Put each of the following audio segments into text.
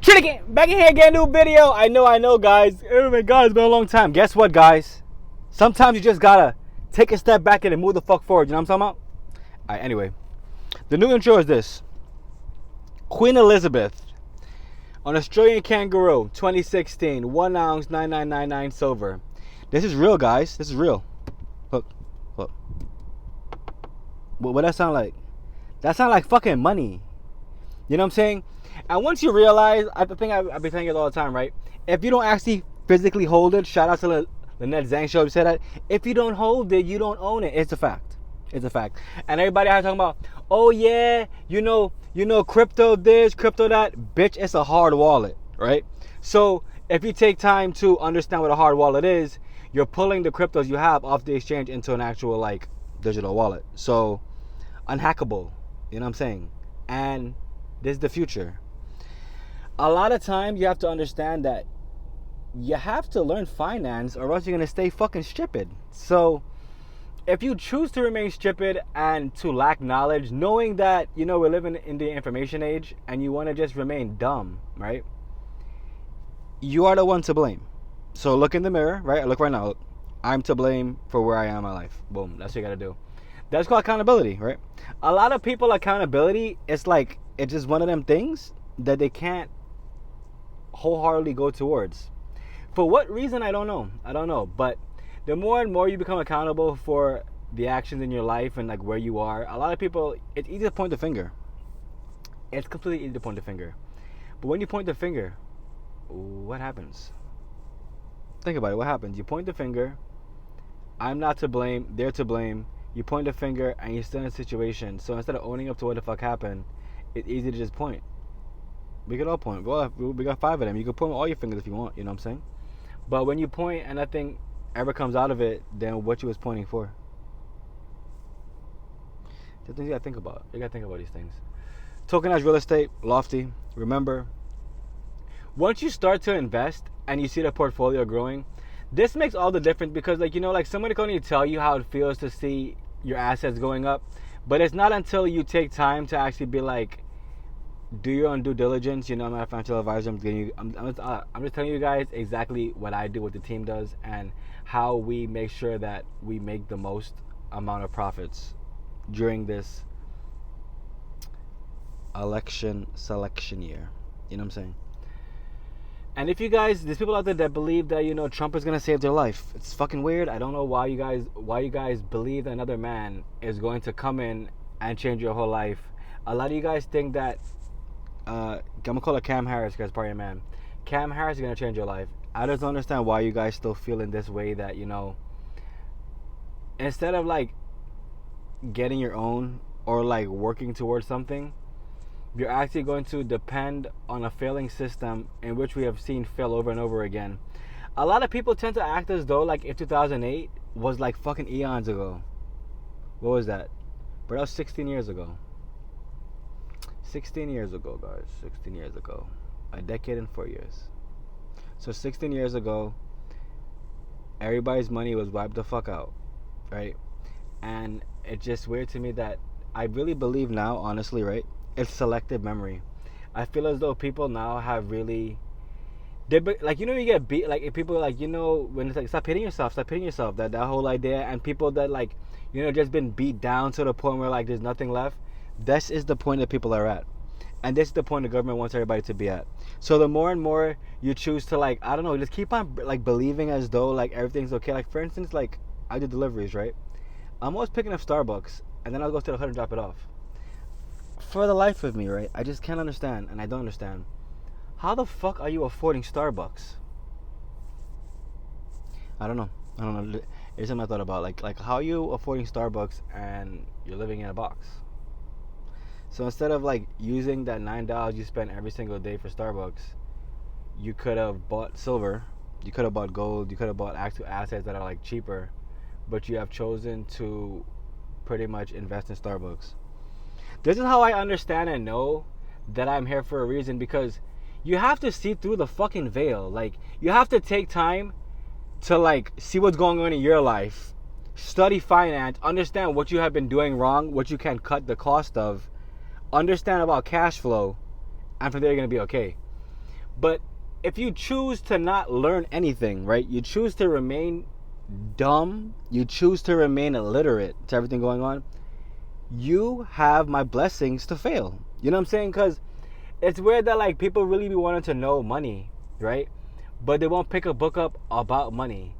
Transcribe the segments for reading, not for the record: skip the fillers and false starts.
Shit again, back in here again, new video. I know, guys. Oh my god, it's been a long time. Guess what, guys? Sometimes you just gotta take a step back and then move the fuck forward. You know what I'm talking about? Alright, anyway. The new intro is this. Queen Elizabeth, an Australian kangaroo, 2016, 1 ounce, 9999 silver. This is real, guys. This is real. Look. What that sound like? That sound like fucking money. You know what I'm saying? And once you realize, I think I've been saying it all the time, right? If you don't actually physically hold it, shout out to Lynette Zhang show, said that. If you don't hold it, you don't own it. It's a fact. It's a fact. And everybody out talking about, oh yeah, you know, crypto this, crypto that. Bitch, it's a hard wallet, right? So if you take time to understand what a hard wallet is, you're pulling the cryptos you have off the exchange into an actual like digital wallet. So unhackable, you know what I'm saying? And this is the future. A lot of times you have to understand that you have to learn finance or else you're going to stay fucking stupid. So if you choose to remain stupid and to lack knowledge, knowing that, you know, we're living in the information age and you want to just remain dumb, right? You are the one to blame. So look in the mirror, right? Look right now. Look. I'm to blame for where I am in my life. Boom. That's what you got to do. That's called accountability, right? A lot of people, accountability, it's like, it's just one of them things that they can't wholeheartedly go towards. For what reason, I don't know. But the more and more you become accountable for the actions in your life and like where you are, a lot of people, it's easy to point the finger. It's completely easy to point the finger. But when you point the finger, what happens? Think about it. What happens? You point the finger. I'm not to blame. They're to blame. You point the finger and you're still in a situation. So instead of owning up to what the fuck happened, it's easy to just point. We could all point. We got 5 of them. You can point with all your fingers if you want. You know what I'm saying? But when you point and nothing ever comes out of it, then what you was pointing for? The things you gotta think about. You gotta think about these things. Tokenized real estate, lofty. Remember, once you start to invest and you see the portfolio growing, this makes all the difference because, like, you know, like somebody can only tell you how it feels to see your assets going up, but it's not until you take time to actually be like, do your own due diligence. You know, I'm not a financial advisor. I'm just telling you guys exactly what I do, what the team does, and how we make sure that we make the most amount of profits during this election selection year. You know what I'm saying? And if you guys, there's people out there that believe that, you know, Trump is gonna save their life. It's fucking weird. I don't know why you guys believe that another man is going to come in and change your whole life. A lot of you guys think that I'm gonna call it Cam Harris because probably a man. Cam Harris is gonna change your life. I just don't understand why you guys still feel in this way that, you know, instead of like getting your own or like working towards something, you're actually going to depend on a failing system in which we have seen fail over and over again. A lot of people tend to act as though like if 2008 was like fucking eons ago. What was that? But that was 16 years ago. 16 years ago, guys. 16 years ago. A decade and 4 years. So 16 years ago, everybody's money was wiped the fuck out, right? And it's just weird to me that I really believe now, honestly, right? It's selective memory. I feel as though people now have really, like, you know, you get beat, like, if people like, you know, when it's like, stop hitting yourself, that whole idea, and people that like, you know, just been beat down to the point where like there's nothing left. This is the point that people are at. And this is the point the government wants everybody to be at. So the more and more you choose to, like, I don't know, just keep on like believing as though like everything's okay. Like, for instance, like I do deliveries, right? I'm always picking up Starbucks and then I'll go to the hood and drop it off. For the life of me, right, I just can't understand, and I don't understand, how the fuck are you affording Starbucks? I don't know. It's something I thought about. Like how are you affording Starbucks and you're living in a box? So instead of like using that $9 you spend every single day for Starbucks, you could have bought silver, you could have bought gold, you could have bought actual assets that are like cheaper, but you have chosen to pretty much invest in Starbucks. This is how I understand and know that I'm here for a reason, because you have to see through the fucking veil. Like, you have to take time to like see what's going on in your life, study finance, understand what you have been doing wrong, what you can cut the cost of, understand about cash flow, and from there you're going to be okay. But if you choose to not learn anything, right? You choose to remain dumb. You choose to remain illiterate to everything going on. You have my blessings to fail. You know what I'm saying? Because it's weird that like people really be wanting to know money, right? But they won't pick a book up about money.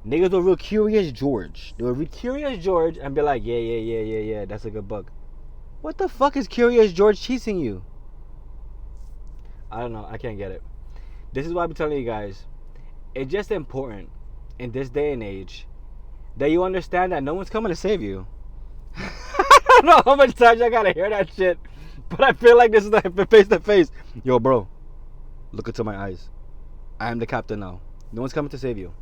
Niggas will read Curious George. They will read Curious George and be like, yeah, that's a good book. What the fuck is Curious George teaching you? I don't know. I can't get it. This is why I'm telling you guys. It's just important in this day and age that you understand that no one's coming to save you. I don't know how much times I gotta hear that shit, but I feel like this is the face to face. Yo, bro, look into my eyes. I am the captain now. No one's coming to save you.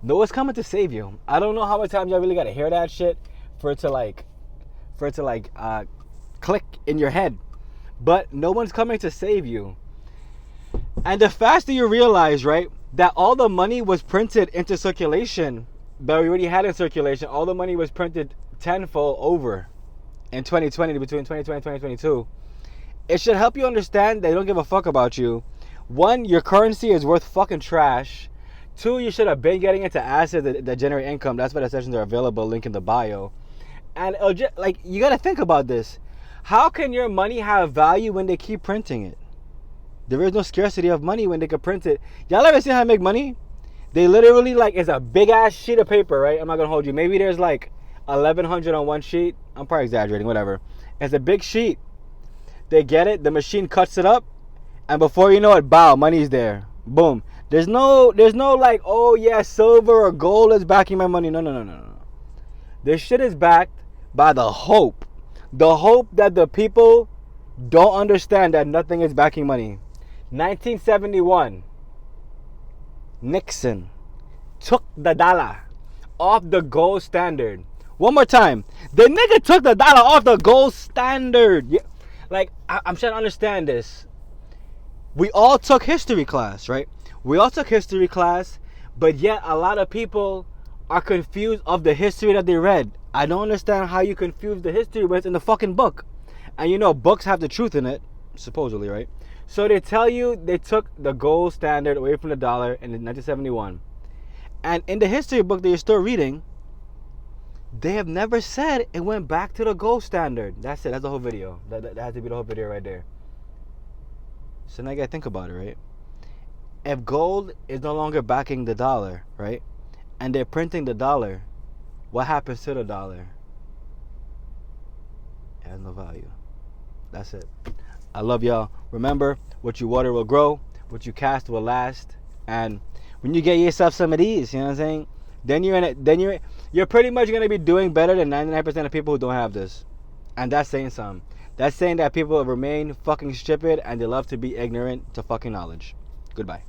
No one's coming to save you. I don't know how many times I really gotta hear that shit for it to click in your head. But no one's coming to save you. And the faster you realize, right, that all the money was printed into circulation that we already had in circulation, all the money was printed tenfold over in 2020, between 2020 and 2022. It should help you understand they don't give a fuck about you. One, your currency is worth fucking trash. Two, you should have been getting into assets that generate income. That's why the sessions are available, link in the bio. And like, you gotta think about this. How can your money have value when they keep printing it? There is no scarcity of money when they can print it. Y'all ever seen how to make money? They literally, like, it's a big ass sheet of paper, right? I'm not gonna hold you. Maybe there's like 1,100 on one sheet. I'm probably exaggerating, whatever. It's a big sheet. They get it, the machine cuts it up, and before you know it, bow, money's there. Boom. There's no like, oh yeah, silver or gold is backing my money. No. This shit is backed by the hope. The hope that the people don't understand that nothing is backing money. 1971, Nixon took the dollar off the gold standard. One more time. The nigga took the dollar off the gold standard. Yeah. Like, I'm trying to understand this. We all took history class, right? We all took history class, but yet a lot of people are confused of the history that they read. I don't understand how you confuse the history when it's in the fucking book. And you know, books have the truth in it, supposedly, right? So they tell you they took the gold standard away from the dollar in 1971. And in the history book that you're still reading, they have never said it went back to the gold standard. That's it. That's the whole video. That has to be the whole video right there. So now you gotta think about it, right? If gold is no longer backing the dollar, right? And they're printing the dollar, what happens to the dollar? It has no value. That's it. I love y'all. Remember, what you water will grow, what you cast will last. And when you get yourself some of these, you know what I'm saying? Then you're pretty much gonna be doing better than 99% of people who don't have this. And that's saying something. That's saying that people remain fucking stupid and they love to be ignorant to fucking knowledge. Goodbye.